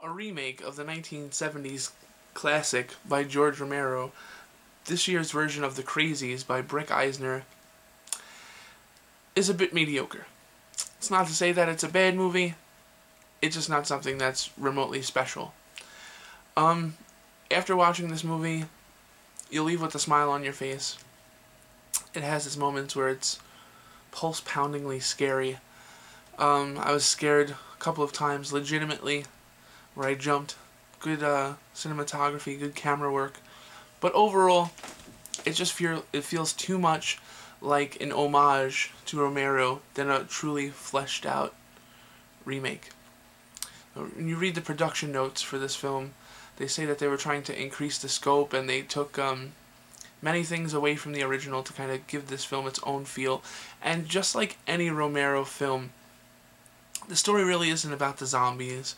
A remake of the 1970s classic by George Romero, this year's version of The Crazies by Brick Eisner, is a bit mediocre. It's not to say that it's a bad movie, it's just not something that's remotely special. After watching this movie, you'll leave with a smile on your face. It has its moments where it's pulse-poundingly scary. I was scared a couple of times, legitimately, where I jumped. Good cinematography, good camera work. But overall, it feels too much like an homage to Romero than a truly fleshed out remake. When you read the production notes for this film, they say that they were trying to increase the scope and they took many things away from the original to kind of give this film its own feel. And just like any Romero film, the story really isn't about the zombies,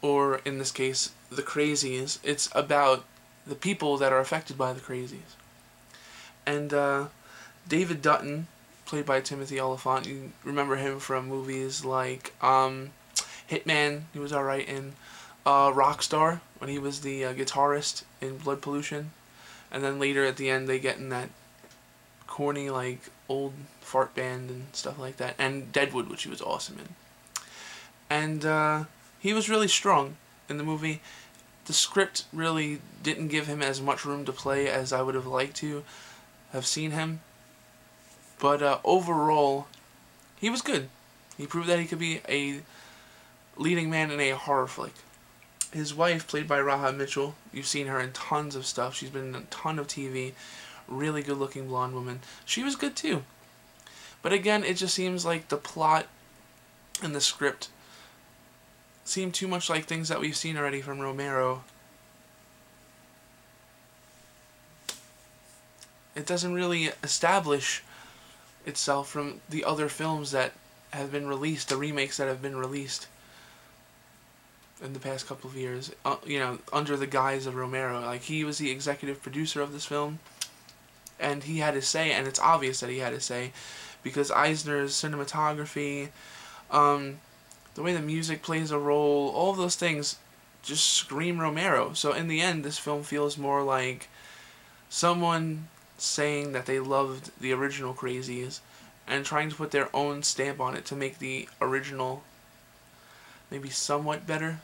or in this case, the crazies. It's about the people that are affected by the crazies. And David Dutton, played by Timothy Olyphant, you remember him from movies like Hitman, he was alright in, Rockstar, when he was the guitarist in Blood Pollution, and then later at the end they get in that corny, like, old fart band and stuff like that, and Deadwood, which he was awesome in. And he was really strong in the movie. The script really didn't give him as much room to play as I would have liked to have seen him. But overall, he was good. He proved that he could be a leading man in a horror flick. His wife, played by Raha Mitchell, you've seen her in tons of stuff. She's been in a ton of TV. Really good looking blonde woman. She was good too. But again, it just seems like the plot and the script seem too much like things that we've seen already from Romero. It doesn't really establish itself from the other films that have been released, the remakes that have been released in the past couple of years, under the guise of Romero. Like, he was the executive producer of this film, and he had his say, and it's obvious that he had his say, because Eisner's cinematography, the way the music plays a role, all of those things just scream Romero. So in the end, this film feels more like someone saying that they loved the original Crazies and trying to put their own stamp on it to make the original maybe somewhat better.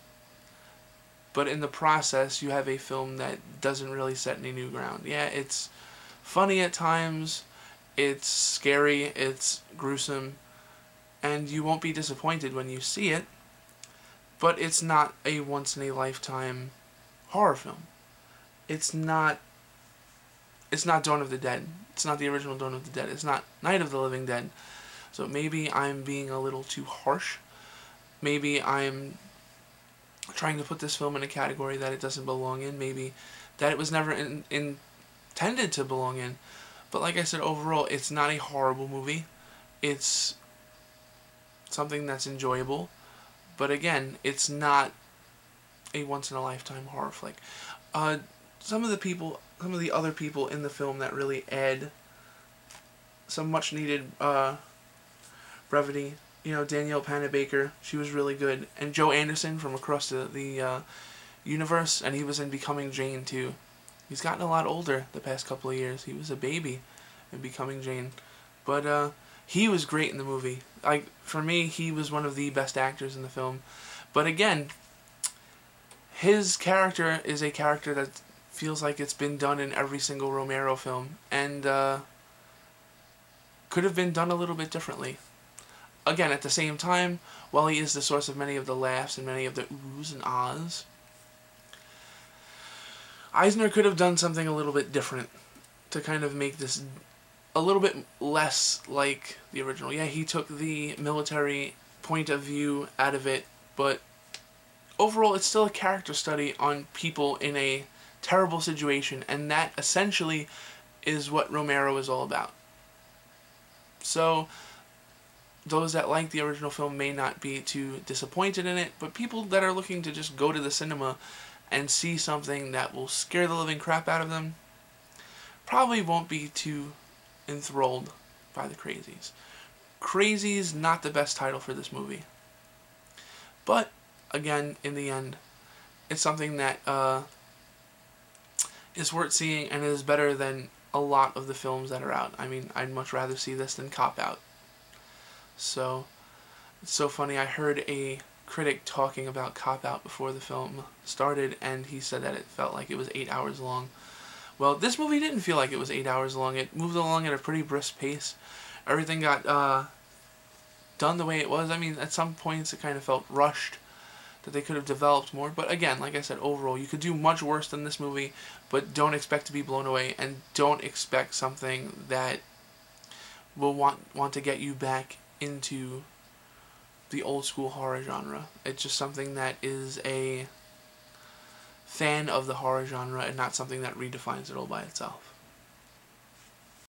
But in the process, you have a film that doesn't really set any new ground. Yeah, it's funny at times, it's scary, it's gruesome, and you won't be disappointed when you see it, but it's not a once-in-a-lifetime horror film. It's not Dawn of the Dead. It's not the original Dawn of the Dead. It's not Night of the Living Dead. So maybe I'm being a little too harsh. Maybe I'm trying to put this film in a category that it doesn't belong in. Maybe that it was never intended to belong in. But like I said, overall, it's not a horrible movie. It's something that's enjoyable. But again, it's not a once-in-a-lifetime horror flick. Some of the other people in the film that really add some much-needed brevity. Danielle Panabaker, she was really good. And Joe Anderson from across the universe, and he was in Becoming Jane too. He's gotten a lot older the past couple of years. He was a baby in Becoming Jane. But he was great in the movie. For me, he was one of the best actors in the film. But again, his character is a character that feels like it's been done in every single Romero film, and could have been done a little bit differently. Again, at the same time, while he is the source of many of the laughs and many of the oohs and ahs, Eisner could have done something a little bit different to kind of make this a little bit less like the original. Yeah, he took the military point of view out of it, but overall it's still a character study on people in a terrible situation, and that essentially is what Romero is all about. So those that like the original film may not be too disappointed in it, but people that are looking to just go to the cinema and see something that will scare the living crap out of them probably won't be too enthralled by the Crazies. Crazies, not the best title for this movie. But, again, in the end, it's something that is worth seeing and is better than a lot of the films that are out. I mean, I'd much rather see this than Cop Out. So, it's so funny. I heard a critic talking about Cop Out before the film started, and he said that it felt like it was 8 hours long. Well, this movie didn't feel like it was 8 hours long. It moved along at a pretty brisk pace. Everything got done the way it was. I mean, at some points it kind of felt rushed, that they could have developed more. But again, like I said, overall, you could do much worse than this movie, but don't expect to be blown away, and don't expect something that will want to get you back into the old school horror genre. It's just something that is a fan of the horror genre and not something that redefines it all by itself.